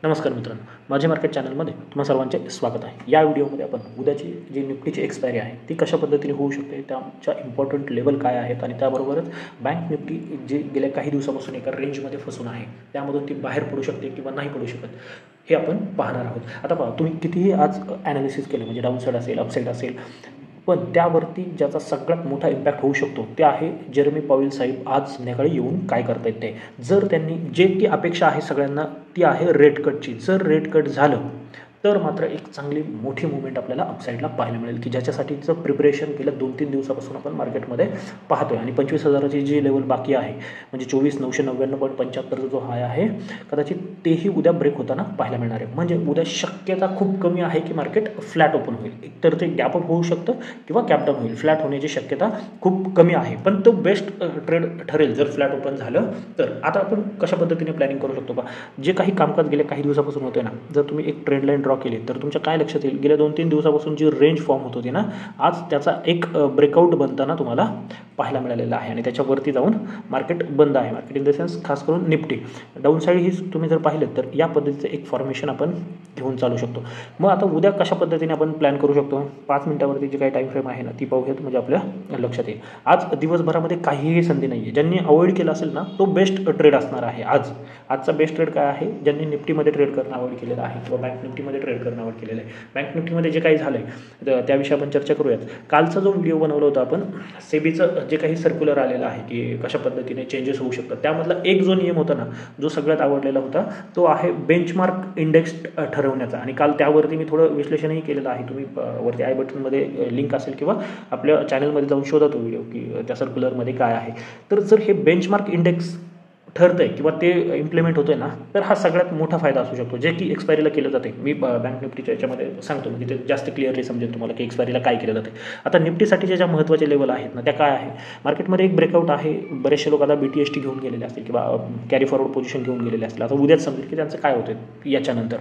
नमस्कार मित्रांनो, माझे मार्केट चॅनलमध्ये तुम्हा सर्वांचे स्वागत आहे। या व्हिडिओमध्ये आपण उद्याची जी निफ्टीची एक्सपायरी आहे ती कशा पद्धतीने होऊ शकते, त्याच्या इम्पॉर्टंट लेवल काय आहेत आणि त्याबरोबरच बँक निफ्टी जे गेल्या काही दिवसापासून एका रेंजमध्ये फसून आहे त्यामधून ती बाहेर पडू शकते किंवा नाही पडू शकत हे आपण पाहणार आहोत। आता पहा, तुम्ही कितीही आज ॲनालिसिस केलं म्हणजे डाऊन साईड असेल, अपसाईड असेल, पण त्यावरती ज्याचा सगळ्यात मोठा इम्पॅक्ट होऊ शकतो ते आहे जेरेमी पॉवेल साहेब आज संध्याकाळी येऊन काय करतायत ते। जर त्यांनी जे की अपेक्षा आहे सगळ्यांना ती आहे रेट कटची, जर रेट कट झालं तर मात्र एक चांगली मोठी मूव्हमेंट आपल्याला अपसाईडला पाहायला मिळेल की ज्याच्यासाठीचं प्रिपरेशन गेल्या 2-3 दिवसापासून आपण मार्केटमध्ये पाहतोय। आणि 25,000ची जी लेवल बाकी आहे म्हणजे 24,999.75 जो हाय आहे कदाचित तेही उद्या ब्रेक होताना पाहायला मिळणार आहे। म्हणजे उद्या शक्यता खूप कमी आहे की मार्केट फ्लॅट ओपन होईल, एकतर ते गॅप अप होऊ शकतं किंवा गॅप डाऊन होईल। फ्लॅट होण्याची शक्यता खूप कमी आहे, पण तो बेस्ट ट्रेड ठरेल जर फ्लॅट ओपन झालं तर। आता आपण कशा पद्धतीने प्लॅनिंग करू शकतो का, जे काही कामकाज गेल्या काही दिवसापासून होते ना, जर तुम्ही एक ट्रेंड लाईन केली तर तुमच्या काय लक्षात येईल, गेल्या 2-3 दिवसापासून जी रेंज फॉर्म होत होती ना, आज त्याचा एक ब्रेकआउट बनताना तुम्हाला पाहायला मिळालेला आहे आणि त्याच्यावरती जाऊन मार्केट बंद आहे। मार्केट इन द सेन्स खास करून निफ्टी डाऊन साईड ही तुम्ही जर पाहिलं तर या पद्धतीचं एक फॉर्मेशन आपण घेऊन चालू शकतो। मग आता उद्या कशा पद्धतीने आपण प्लॅन करू शकतो, 5 मिनिटावरती जी काही टाईम फ्रेम आहे ना ती पाहूयात म्हणजे आपल्या लक्षात येईल। आज दिवसभरामध्ये काहीही संधी नाही आहे, ज्यांनी अवॉइड केलं असेल ना तो बेस्ट ट्रेड असणार आहे। आजचा बेस्ट ट्रेड काय आहे, ज्यांनी निफ्टीमध्ये ट्रेड करणं अवॉइड केलेलं आहे किंवा बँक निफ्टीमध्ये ट्रेड करणं अवॉइड केलेलं आहे। बँक निफ्टीमध्ये जे काही झालं आहे त्याविषयी आपण चर्चा करूयात। कालचा जो व्हिडिओ बनवला होता आपण, सेबीचं जे काही सर्क्युलर आलेलं आहे की कशा पद्धतीने चेंजेस होऊ शकतात, त्यामधला एक जो नियम होता ना जो सगळ्यात आवडलेला होता तो आहे बेंचमार्क इंडेक्स ठरवण्याचा। आणि काल त्यावरती मी थोडं विश्लेषणही केलेलं आहे, तुम्ही वरती आय बटनमध्ये लिंक असेल किंवा आपल्या चॅनलमध्ये जाऊन शोधा तो व्हिडिओ की त्या सर्क्युलरमध्ये काय आहे। तर जर हे बेंचमार्क इंडेक्स ठरतंय किंवा ते इम्प्लिमेंट होतंय ना तर हा सगळ्यात मोठा फायदा असू शकतो, जे की एक्सपायरीला केलं जाते। मी बँक निफ्टीच्या याच्यामध्ये सांगतो म्हणजे ते जास्त क्लिअरली समजेल तुम्हाला की एक्सपायरीला काय केलं जाते। आता निफ्टीसाठी ज्या महत्त्वाचे लेवल आहेत ना त्या काय आहे, मार्केटमध्ये एक ब्रेकआउट आहे, बरेचसे लोक आता BTST घेऊन गेलेले असतील किंवा कॅरी फॉरवर्ड पोझिशन घेऊन गेलेले असतील। आता उद्याच समजेल की त्यांचं काय होतं याच्यानंतर।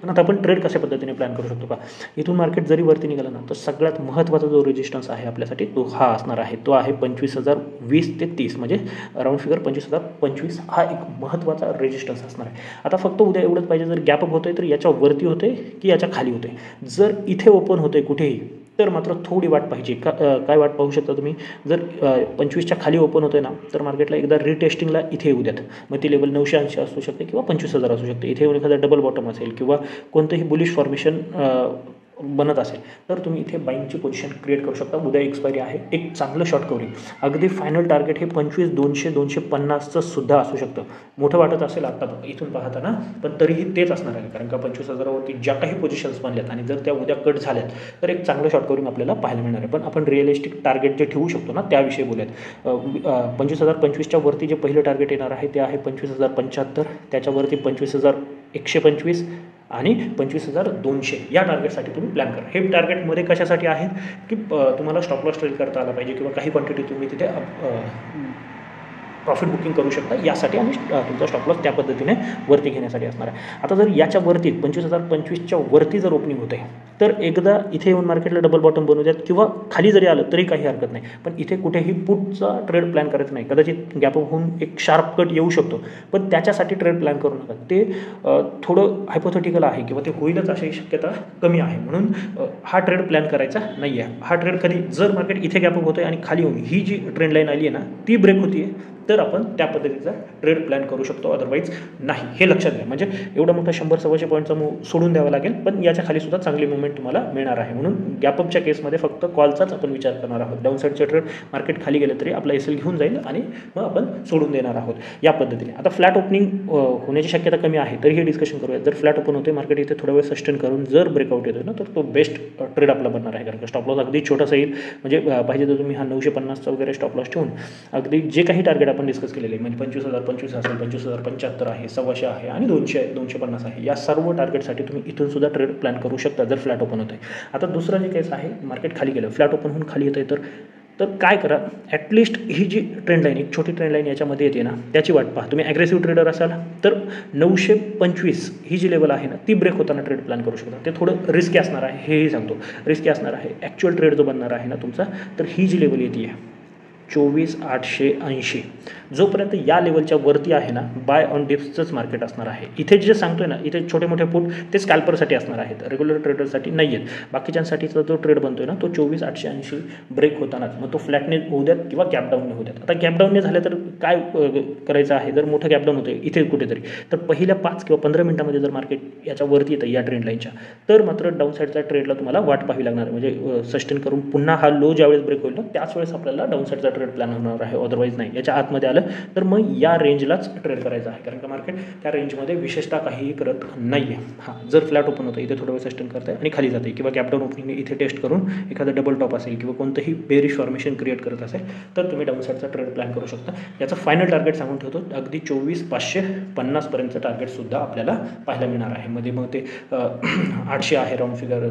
पण आता आपण ट्रेड कशा पद्धतीने प्लॅन करू शकतो का, इथून मार्केट जरी वरती निघालं ना तर सगळ्यात महत्त्वाचा जो रेजिस्टन्स आहे आपल्यासाठी तो हा असणार आहे, तो आहे 25,020 ते 30 म्हणजे राऊंड फिगर 25,025 हा एक महत्त्वाचा रेजिस्टन्स असणार आहे। आता फक्त उद्या एवढंच पाहिजे, जर गॅप अप होतोय तर याच्या वरती होते की याच्या खाली होते। जर इथे ओपन होतोय कुठेही तर मात्र थोडी वाट पाहिजे काय वाट पाहू शकता तुम्ही, जर 25च्या खाली ओपन होतोय ना तर मार्केटला एकदा रिटेस्टिंगला इथे येऊ द्यात। मग ती लेवल 980 असू शकते किंवा 25,000 असू शकते। इथे येऊन एखादा डबल बॉटम असेल किंवा कोणतंही बुलिश फॉर्मेशन बनत असेल तर तुम्ही इथे बाईंगची पोझिशन क्रिएट करू शकता। उद्या एक्सपायरी आहे, एक चांगलं शॉर्ट कवरिंग, अगदी फायनल टार्गेट हे 25,200-250चं सुद्धा असू शकतं। मोठं वाटत असेल आता इथून पाहताना, पण तरीही तेच असणार आहे, कारण का 25,000वरती ज्या काही पोझिशन्स बनल्यात आणि जर त्या उद्या कट झाल्यात तर एक चांगलं शॉर्ट कवरिंग आपल्याला पाहायला मिळणार आहे। पण आपण रिअलिस्टिक टार्गेट जे ठेवू शकतो ना त्याविषयी बोलूयात। 25,025च्या वरती जे पहिलं टार्गेट येणार आहे ते आहे 25,075, त्याच्यावरती 25,125 आणि 25,200 या टार्गेटसाठी तुम्ही प्लॅन करा। हे टार्गेटमध्ये कशासाठी आहेत की तुम्हाला स्टॉप लॉस ट्रेल करता आला पाहिजे किंवा काही क्वांटिटी तुम्ही तिथे प्रॉफिट बुकिंग करू शकता यासाठी आणि तुमचा स्टॉप लॉस त्या पद्धतीने वरती घेण्यासाठी असणार आहे। आता जर याच्या वरती 25,025च्या वरती जर ओपनिंग होते तर एकदा इथे येऊन मार्केटला डबल बॉटम बनवू द्यात किंवा खाली जरी आलं तरी काही हरकत नाही, पण इथे कुठेही पुटचा ट्रेड प्लॅन करायचा नाही। कदाचित गॅप अप होऊन एक शार्प कट येऊ शकतो, पण त्याच्यासाठी ट्रेड प्लॅन करू नका, ते थोडं हायपोथेटिकल आहे किंवा ते होईलच अशी शक्यता कमी आहे, म्हणून हा ट्रेड प्लॅन करायचा नाही आहे। हा ट्रेड कधी जर मार्केट इथे गॅप अप होतोय आणि खाली येऊन ही जी ट्रेंड लाईन आली आहे ना ती ब्रेक होती तर आपण त्या पद्धतीचा ट्रेड प्लॅन करू शकतो, अदरवाईज नाही, हे लक्षात घ्या। म्हणजे एवढा मोठा 100-125 पॉईंटचा मूव सोडून द्यावा लागेल, पण याच्या खाली सुद्धा चांगली मुवमेंट तुम्हाला मिळणार आहे। म्हणून गॅपअपच्या केसमध्ये फक्त कॉलचाच आपण विचार करणार आहोत। डाऊन साईडचे ट्रेड मार्केट खाली गेलं तरी आपला SL घेऊन जाईल आणि मग आपण सोडून देणार आहोत या पद्धतीने। आता फ्लॅट ओपनिंग होण्याची शक्यता कमी आहे तरी हे डिस्कशन करूया। जर फ्लॅट ओपन होते मार्केट इथे थोडा वेळ सस्टेन करून जर ब्रेकआउट येतोय ना तर तो बेस्ट ट्रेड आपला बनणार आहे, कारण का स्टॉप लॉस अगदी छोटासा येईल। म्हणजे पाहिजे तर तुम्ही हा 950चा वगैरे स्टॉप लॉस ठेवून अगदी जे काही टार्गेट आपण डिस्कस केलेले म्हणजे 25,025 असेल, 25,075 आहे, 250 आहे आणि 200-250 आहे, या सर्व टार्गेटसाठी तुम्ही इथून सुद्धा ट्रेड प्लॅन करू शकता जर फ्लॅट ओपन होतं आहे। आता दुसरा जे केस आहे, मार्केट खाली गेलं, फ्लॅट ओपन होऊन खाली येतं आहे तर काय करा, ॲटलिस्ट ही जी ट्रेंड लाईन, एक छोटी ट्रेंड लाईन याच्यामध्ये येते ना त्याची वाट पहा। तुम्ही ॲग्रेसिव्ह ट्रेडर असाल तर 925 ही जी लेवल आहे ना ती ब्रेक होताना ट्रेड प्लॅन करू शकता। ते थोडं रिस्की असणार आहे, हेही सांगतो, रिस्की असणार आहे। ॲक्च्युअल ट्रेड जो बनणार आहे ना तुमचा, तर ही जी लेवल येते आहे 24,880 जोपर्यंत या लेवलच्या वरती आहे ना, बाय ऑन डिप्सचंच मार्केट असणार आहे. इथे जे सांगतोय ना, इथे छोटे मोठे पुट ते स्कॅल्परसाठी असणार आहेत, रेग्युलर ट्रेडरसाठी नाही आहेत. बाकीच्यांसाठीचा जो ट्रेड बनतोय ना, तो 24,880 ब्रेक होतानाच मग तो फ्लॅटने होऊ द्यात किंवा गॅपडाऊनने होऊ द्यात. आता गॅपडाऊनने झालं तर काय करायचं आहे, जर मोठं गॅपडाऊन होतं इथे कुठेतरी, तर पहिल्या 5 किंवा 15 मिनिटामध्ये जर मार्केट याच्यावरती येतं या ट्रेंड लाईनच्या, तर मात्र डाऊन साईडच्या ट्रेडला तुम्हाला वाट पाहावी लागणार. म्हणजे सस्टेन करून पुन्हा हा लो ज्यावेळेस ब्रेक होईल ना, त्याच वेळेस आपल्याला डाऊन साईडचा ट्रेड प्लॅन होणार आहे. अदरवाईज नाही. याच्या आतमध्ये आलं तर मग या रेंजलाच ट्रेड करायचं आहे, कारण का मार्केट त्या रेंजमध्ये विशेषतः काहीही करत नाही आहे. हां, जर फ्लॅट ओपन होतं इथे थोडं वेळ सस्टेन करत आहे आणि खाली जाते, किंवा गॅपडाऊन ओपनिंग इथे टेस्ट करून एखादं डबल टॉप असेल किंवा कोणतंही बेरिश फॉर्मेशन क्रिएट करत असेल, तर तुम्ही डाऊन साईडचा ट्रेड प्लॅन करू शकता. याचं फायनल टार्गेट सांगून ठेवतो, अगदी 24,550 पर्यंतचं टार्गेटसुद्धा आपल्याला पाहायला मिळणार आहे. मध्ये मग ते 800 आहे राऊंड फिगर,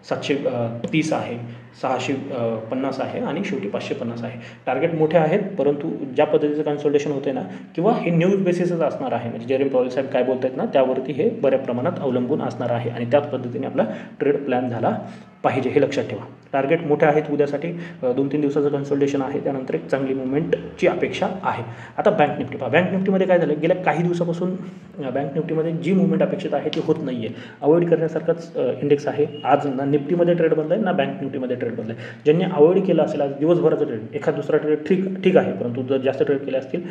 730 आहे, 650 आहे आणि शेवटी 550 आहे. टार्गेट मोठे आहेत, परंतु ज्या पद्धतीचं कन्सल्टेशन होते ना, किंवा हे न्यूज बेसिसच असणार आहे, म्हणजे जेरेमी पॉवेल साहेब काय बोलत आहेत ना, त्यावरती हे बऱ्या प्रमाणात अवलंबून असणार आहे आणि त्याच पद्धतीने आपला ट्रेड प्लॅन झाला पाहिजे, हे लक्षात ठेवा. टार्गेट मोठे आहेत उद्यासाठी, 2-3 दिवसाचं कन्सल्टेशन आहे, त्यानंतर एक चांगली मुवमेंटची अपेक्षा आहे. आता बँक निफ्टी पहा. बँक निफ्टीमध्ये काय झालं, गेल्या काही दिवसापासून बँक निफ्टीमध्ये जी मुवमेंट अपेक्षित आहे ती होत नाही आहे. अवॉइड करण्यासारखाच इंडेक्स आहे. आज ना निफ्टीमध्ये ट्रेड बनला आहे ना बँक निफ्टीमध्ये ट्रेड बनला आहे. ज्यांनी अवॉइड केलं असेल आज दिवसभराचं ट्रेड, एखाद दुसरा ट्रेड ठीक आहे, परंतु जर जास्त ट्रेड केले असतील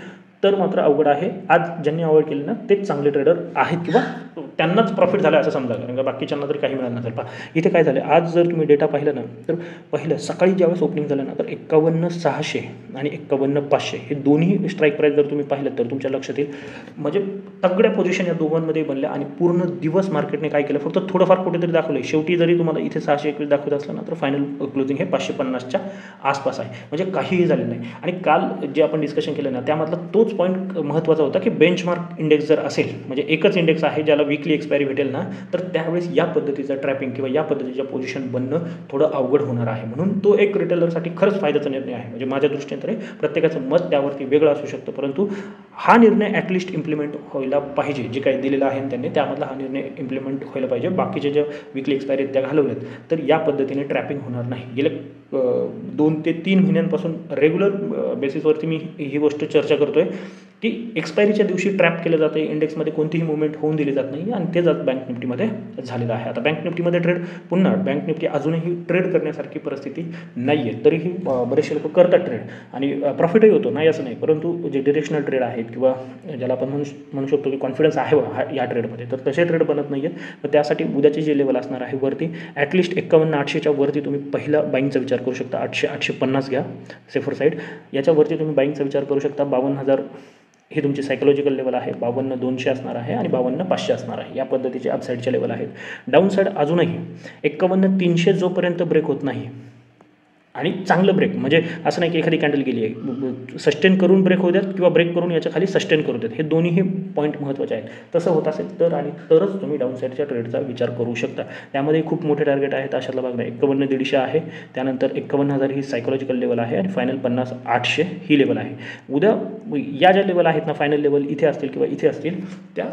तर मात्र अवघड आहे. आज ज्यांनी अवॉइड केले ना तेच चांगले ट्रेडर आहेत, किंवा त्यांनाच प्रॉफिट झालं असं समजा, कारण का बाकीच्यांना तरी काही मिळालं नसेल. पहा इथे काय झालं, आज जर तुम्ही डेटा पाहिलं ना, तर पहिलं सकाळी ज्यावेळेस ओपनिंग झालं ना, तर 51,600 आणि 51,500 हे दोन्ही स्ट्राईक प्राईस जर तुम्ही पाहिलं तर तुमच्या लक्षात येईल, म्हणजे तगड्या पोझिशन या दोघांमध्ये बनल्या आणि पूर्ण दिवस मार्केटने काय केलं, फक्त थोडंफार कुठेतरी दाखवलं. शेवटी जरी तुम्हाला इथे 621 दाखवत असलं ना, तर फायनल क्लोजिंग हे 550च्या आसपास आहे, म्हणजे काहीही झालेलं नाही. आणि काल जे आपण डिस्कशन केलं ना, त्यामधला तोच पॉईंट महत्त्वाचा होता की बेंचमार्क इंडेक्स जर असेल, म्हणजे एकच इंडेक्स आहे ज्याला वीकली एक्सपायरी भेटेल ना, तर त्यावेळेस या पद्धतीचं ट्रॅपिंग किंवा या पद्धतीच्या पोझिशन बनणं थोडं अवघड होणार आहे. म्हणून तो एक रिटेलरसाठी खरंच फायद्याचा निर्णय आहे. म्हणजे माझ्या दृष्टीने तरी प्रत्येकाचं मत त्यावरती वेगळं असू शकतं, परंतु हा निर्णय ॲटलिस्ट इम्प्लिमेंट व्हायला पाहिजे. जे काही दिलेलं आहे त्यांनी त्यामधला हा निर्णय इम्प्लिमेंट व्हायला पाहिजे. बाकीचे ज्या वीकली एक्सपायरी त्या घालवल्यात तर या पद्धतीने ट्रॅपिंग होणार नाही. गेल्या 2 ते 3 महिन्यांपासून रेग्युलर बेसिसवरती मी ही गोष्ट चर्चा करतोय की एक्सपायरीच्या दिवशी ट्रॅप केलं जातं, इंडेक्समध्ये कोणतीही मुवमेंट होऊन दिली जात नाही, आणि तेच आज बँक निफ्टीमध्ये झालेलं आहे. आता बँक निफ्टीमध्ये ट्रेड पुन्हा बँक निफ्टी अजूनही ट्रेड करण्यासारखी परिस्थिती नाही आहे, तरीही बरेचसे लोक करतात ट्रेड आणि प्रॉफिटही होतो, नाही असं नाही. परंतु जे डिरेक्शनल ट्रेड आहेत किंवा ज्याला आपण म्हणू शकतो की कॉन्फिडन्स आहे या ट्रेडमध्ये, तर तसे ट्रेड बनत नाही आहेत. तर त्यासाठी उद्याचे जे लेवल असणार आहे वरती ॲटलिस्ट 51,800च्या वरती तुम्ही पहिला बाईंगचा विचार करू शकता. 800-850 घ्या सेफर साईड. याच्यावरती तुम्ही बाईंगचा विचार करू शकता. 52,000 हे तुमची सायकोलॉजिकल लेवल आहे, 52,200 असणार आहे आणि 52,500 असणार आहे. या पद्धतीचे अपसाईडचे लेवल आहेत. डाऊन साईड अजूनही 51,300 जोपर्यंत ब्रेक होत नाही, आणि चांगलं ब्रेक, म्हणजे असं नाही की एखादी कॅन्डल गेली आहे, सस्टेन करून ब्रेक होऊ द्यात किंवा ब्रेक करून याच्या खाली सस्टेन करू द्यात, हे दोन्ही पॉईंट महत्त्वाचे आहेत. तसं होत असेल तर आणि तरच तुम्ही डाऊन साईडच्या ट्रेडचा विचार करू शकता. त्यामध्ये खूप मोठे टार्गेट आहेत, अशातला भाग नाही. 51,150 आहे, त्यानंतर 51,000 ही सायकोलॉजिकल लेवल आहे आणि फायनल 50,800 ही लेवल आहे. उद्या या ज्या लेवल आहेत ना, फायनल लेवल इथे असतील किंवा इथे असतील, त्या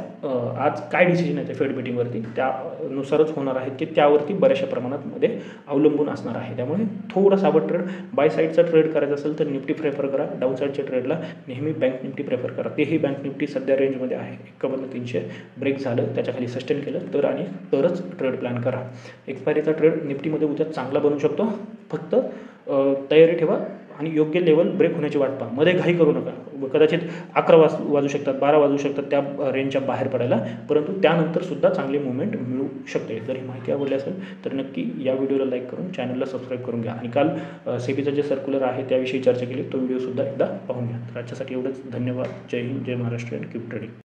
आज काय डिसिजन आहे फेड मीटिंगवरती त्यानुसारच होणार आहेत, की त्यावरती बऱ्याचशा प्रमाणात मध्ये अवलंबून असणार आहे. त्यामुळे थोडासा ट्रेड बाय साईडचा ट्रेड करायचा असेल तर निफ्टी प्रेफर करा. डाऊन साईडच्या ट्रेडला नेहमी बँक निफ्टी प्रेफर करा. तेही बँक निफ्टी सध्या रेंजमध्ये आहे. 51,300 ब्रेक झालं, त्याच्या खाली सस्टेन केलं तर आणि तरच ट्रेड प्लॅन करा. एक्सपायरीचा ट्रेड निफ्टीमध्ये उद्या चांगला बनू शकतो. फक्त तयारी ठेवा आणि योग्य लेवल ब्रेक होण्याची वाट पहा. मध्ये घाई करू नका. कदाचित 11 वाजू शकतात, 12 वाजू शकतात त्या रेंजच्या बाहेर पडायला, परंतु त्यानंतर सुद्धा चांगली मुवमेंट मिळू शकते. जर ही माहिती आवडली असेल तर नक्की या व्हिडिओला लाईक करून चॅनलला सबस्क्राईब करून घ्या. आणि काल सेबीचं जे सर्क्युलर आहे त्याविषयी चर्चा केली, तो व्हिडिओसुद्धा एकदा पाहून घ्या. तर आजच्यासाठी एवढंच. धन्यवाद. जय हिंद, जय महाराष्ट्र, अँड कीप ट्रेडिंग.